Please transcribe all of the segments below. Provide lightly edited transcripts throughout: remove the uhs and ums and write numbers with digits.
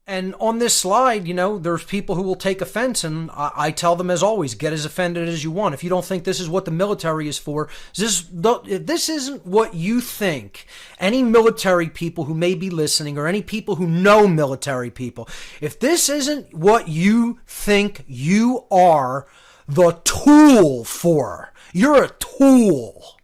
And on this slide, there's people who will take offense, and I tell them, as always, get as offended as you want. If you don't think this is what the military is for, if this isn't what you think, any military people who may be listening, or any people who know military people, if this isn't what you think you are the tool for, you're a tool.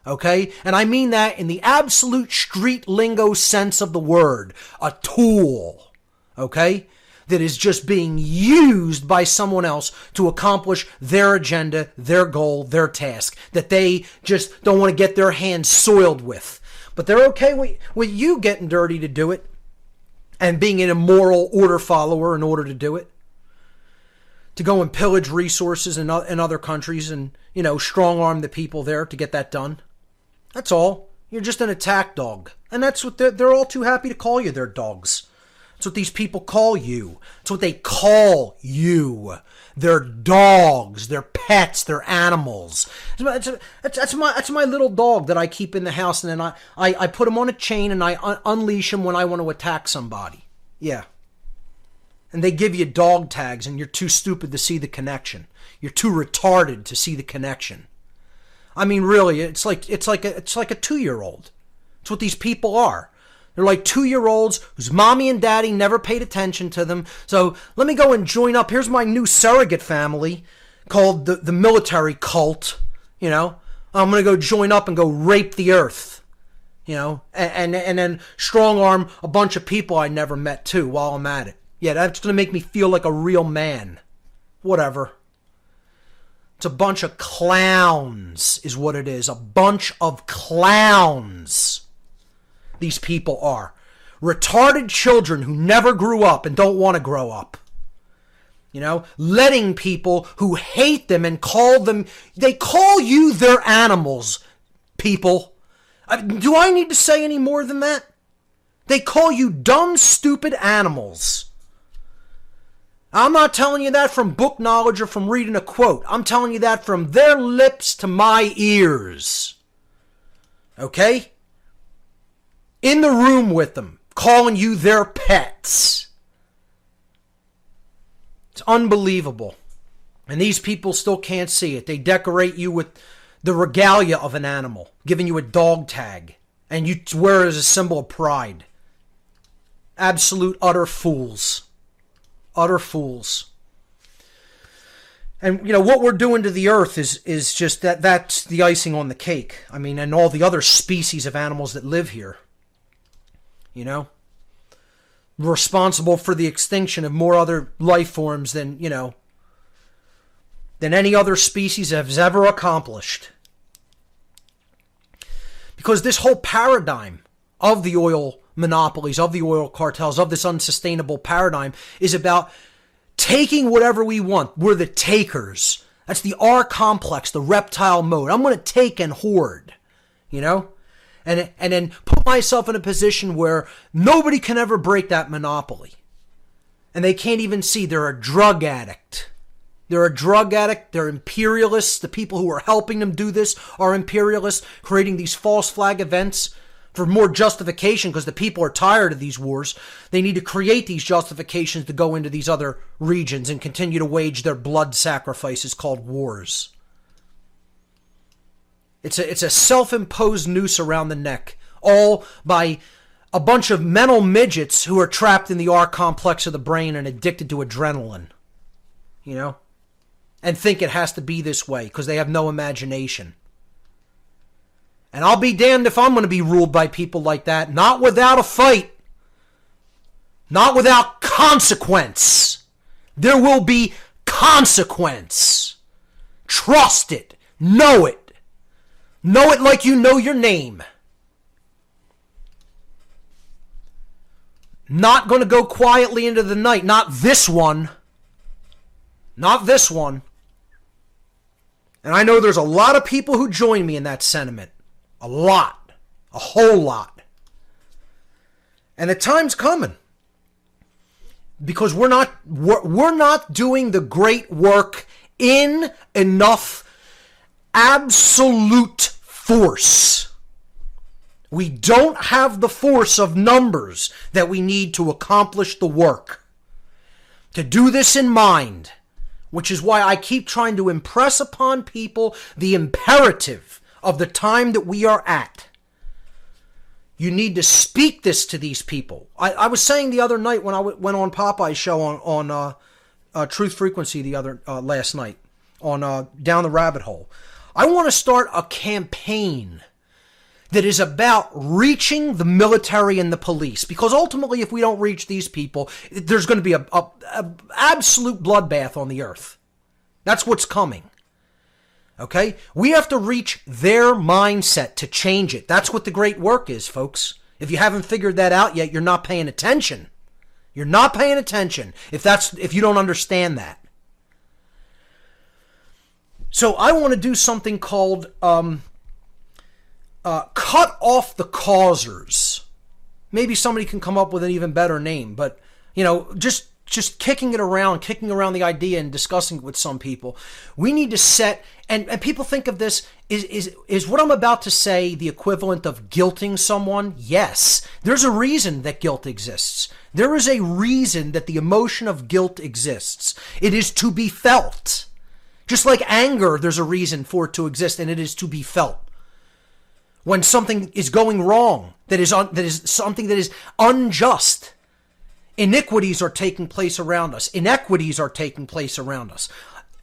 Okay? And I mean that in the absolute street lingo sense of the word. A tool. Okay? That is just being used by someone else to accomplish their agenda, their goal, their task, that they just don't want to get their hands soiled with. But they're okay with you getting dirty to do it and being an immoral order follower in order to do it. To go and pillage resources in other countries and, strong arm the people there to get that done. That's all. You're just an attack dog. And that's what they're all too happy to call you. They're dogs. That's what these people call you. That's what they call you. They're dogs. They're pets. They're animals. That's my little dog that I keep in the house, and then I put him on a chain and I unleash him when I want to attack somebody. Yeah. And they give you dog tags, and you're too stupid to see the connection. You're too retarded to see the connection. I mean, really, it's like a 2-year-old. It's what these people are. They're like 2-year-olds whose mommy and daddy never paid attention to them. So let me go and join up. Here's my new surrogate family called the military cult. I'm going to go join up and go rape the earth. And then strong arm a bunch of people I never met too while I'm at it. Yeah, that's going to make me feel like a real man. Whatever. It's a bunch of clowns is what it is. A bunch of clowns. These people are. Retarded children who never grew up and don't want to grow up. Letting people who hate them and they call you their animals, people. Do I need to say any more than that? They call you dumb, stupid animals. I'm not telling you that from book knowledge or from reading a quote. I'm telling you that from their lips to my ears. Okay? In the room with them, calling you their pets. It's unbelievable. And these people still can't see it. They decorate you with the regalia of an animal, giving you a dog tag, and you wear it as a symbol of pride. Absolute utter fools. Utter fools. And, what we're doing to the earth is just that's the icing on the cake. I mean, and all the other species of animals that live here. Responsible for the extinction of more other life forms than any other species has ever accomplished. Because this whole paradigm of the oil monopolies, of the oil cartels, of this unsustainable paradigm is about taking whatever we want. We're the takers. That's the R complex, the reptile mode. I'm going to take and hoard, and then put myself in a position where nobody can ever break that monopoly. And they can't even see they're a drug addict. They're a drug addict. They're imperialists. The people who are helping them do this are imperialists, creating these false flag events for more justification because the people are tired of these wars. They need to create these justifications to go into these other regions and continue to wage their blood sacrifices called wars. It's a self-imposed noose around the neck, all by a bunch of mental midgets who are trapped in the R complex of the brain and addicted to adrenaline, and think it has to be this way because they have no imagination. And I'll be damned if I'm going to be ruled by people like that, not without a fight, not without consequence. There will be consequence. Trust it. Know it. Know it like you know your name. Not going to go quietly into the night. Not this one. Not this one. And I know there's a lot of people who join me in that sentiment. A lot. A whole lot. And the time's coming. Because we're not doing the great work in enough absolute force. We don't have the force of numbers that we need to accomplish the work. To do this in mind, which is why I keep trying to impress upon people the imperative of the time that we are at. You need to speak this to these people. I was saying the other night when I went on Popeye's show on Truth Frequency last night on Down the Rabbit Hole. I want to start a campaign that is about reaching the military and the police. Because ultimately, if we don't reach these people, there's going to be a absolute bloodbath on the earth. That's what's coming. Okay? We have to reach their mindset to change it. That's what the great work is, folks. If you haven't figured that out yet, you're not paying attention. You're not paying attention if you don't understand that. So I want to do something called cut off the causers. Maybe somebody can come up with an even better name, but just kicking around the idea and discussing it with some people. We need to set, and people think of this, is what I'm about to say the equivalent of guilting someone? Yes. There's a reason that guilt exists. There is a reason that the emotion of guilt exists. It is to be felt. Just like anger, there's a reason for it to exist, and it is to be felt. When something is going wrong, that is something that is unjust, iniquities are taking place around us. Inequities are taking place around us.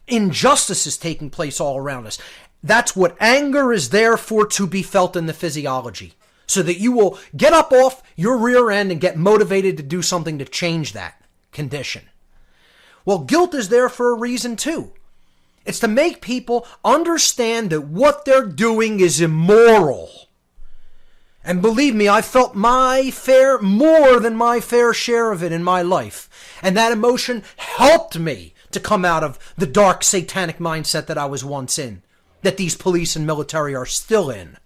Injustice is taking place all around us. That's what anger is there for, to be felt in the physiology, so that you will get up off your rear end and get motivated to do something to change that condition. Well, guilt is there for a reason too. It's to make people understand that what they're doing is immoral. And believe me, I felt more than my fair share of it in my life. And that emotion helped me to come out of the dark satanic mindset that I was once in, that these police and military are still in.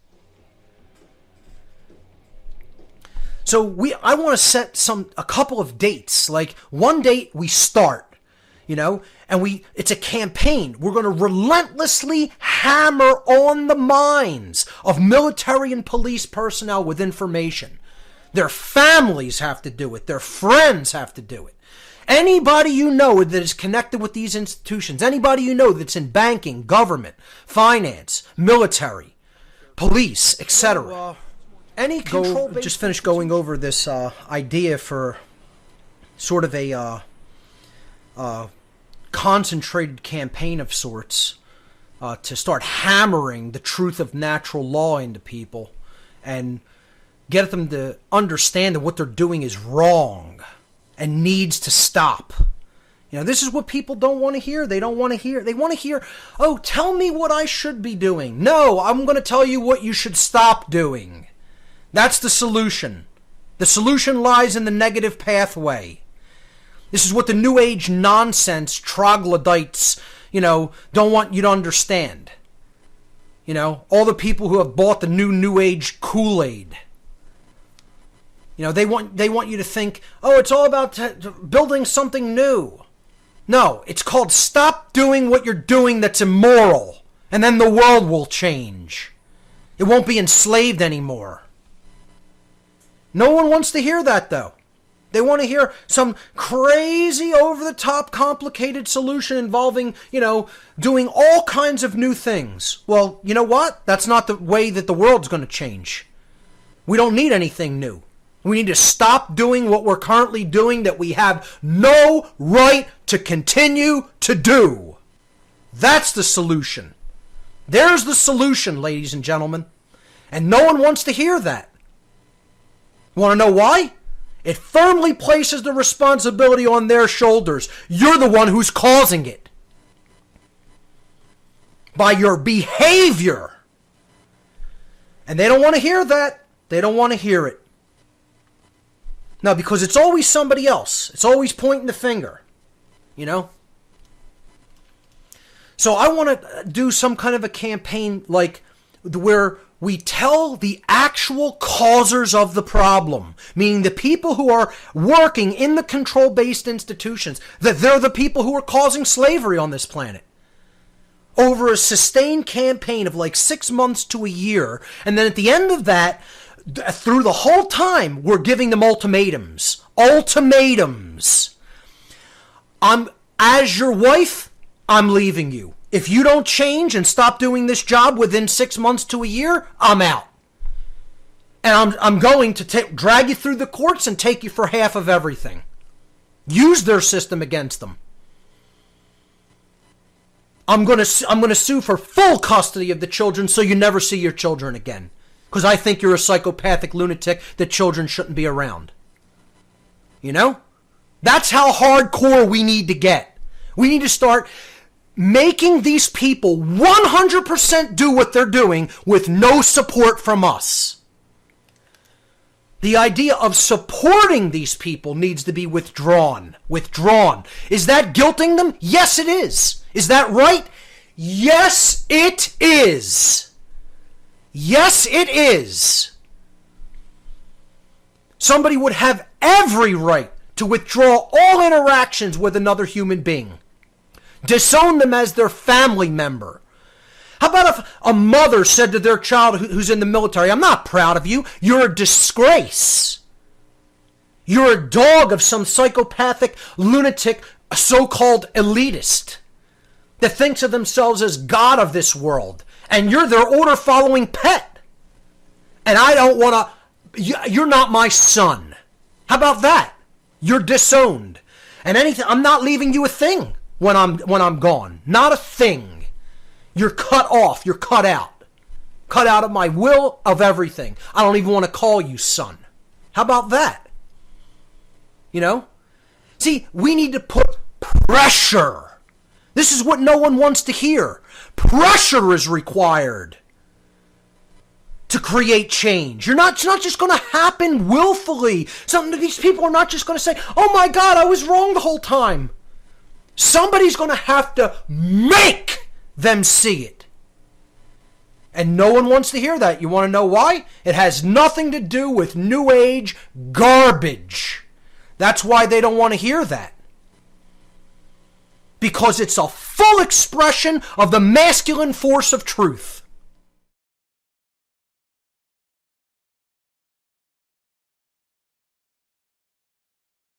So I want to set a couple of dates. Like one date we start. And it's a campaign. We're going to relentlessly hammer on the minds of military and police personnel with information. Their families have to do it. Their friends have to do it. Anybody you know that is connected with these institutions, anybody you know that's in banking, government, finance, military, police, etc. Just finished going over this idea for sort of a concentrated campaign of sorts to start hammering the truth of natural law into people and get them to understand that what they're doing is wrong and needs to stop. This is what people don't want to hear. They want to hear, oh, tell me what I should be doing. No, I'm going to tell you what you should stop doing. That's the solution. The solution lies in the negative pathway. This is what the New Age nonsense troglodytes, don't want you to understand. All the people who have bought the New Age Kool-Aid. They want you to think, oh, it's all about building something new. No, it's called stop doing what you're doing that's immoral, and then the world will change. It won't be enslaved anymore. No one wants to hear that, though. They want to hear some crazy, over-the-top, complicated solution involving, doing all kinds of new things. Well, you know what? That's not the way that the world's going to change. We don't need anything new. We need to stop doing what we're currently doing that we have no right to continue to do. That's the solution. There's the solution, ladies and gentlemen. And no one wants to hear that. Want to know why? It firmly places the responsibility on their shoulders. You're the one who's causing it. By your behavior. And they don't want to hear that. They don't want to hear it. No, because it's always somebody else. It's always pointing the finger. So I want to do some kind of a campaign like where we tell the actual causers of the problem, meaning the people who are working in the control-based institutions, that they're the people who are causing slavery on this planet. Over a sustained campaign of like 6 months to a year, and then at the end of that, Through the whole time, we're giving them ultimatums. Ultimatums. As your wife, I'm leaving you. If you don't change and stop doing this job within 6 months to a year, I'm out. And I'm going to drag you through the courts and take you for half of everything. Use their system against them. I'm going to sue for full custody of the children so you never see your children again. Because I think you're a psychopathic lunatic that children shouldn't be around. You know? That's how hardcore we need to get. We need to start making these people 100% do what they're doing with no support from us. The idea of supporting these people needs to be withdrawn. Withdrawn. Is that guilting them? Yes, it is. Is that right? Yes, it is. Yes, it is. Somebody would have every right to withdraw all interactions with another human being. Disown them as their family member. How about if a mother said to their child who's in the military, I'm not proud of you. You're a disgrace. You're a dog of some psychopathic, lunatic, so-called elitist that thinks of themselves as God of this world. And you're their order-following pet. And I don't want to... You're not my son. How about that? You're disowned. And anything... I'm not leaving you a thing when I'm gone. Not a thing. You're cut off. You're cut out. Cut out of my will, of everything. I don't even want to call you son. How about that? You know? See, we need to put pressure. This is what no one wants to hear. Pressure is required to create change. It's not just going to happen willfully. These people are not just going to say, oh my God, I was wrong the whole time. Somebody's going to have to make them see it. And no one wants to hear that. You want to know why? It has nothing to do with New Age garbage. That's why they don't want to hear that. Because it's a full expression of the masculine force of truth.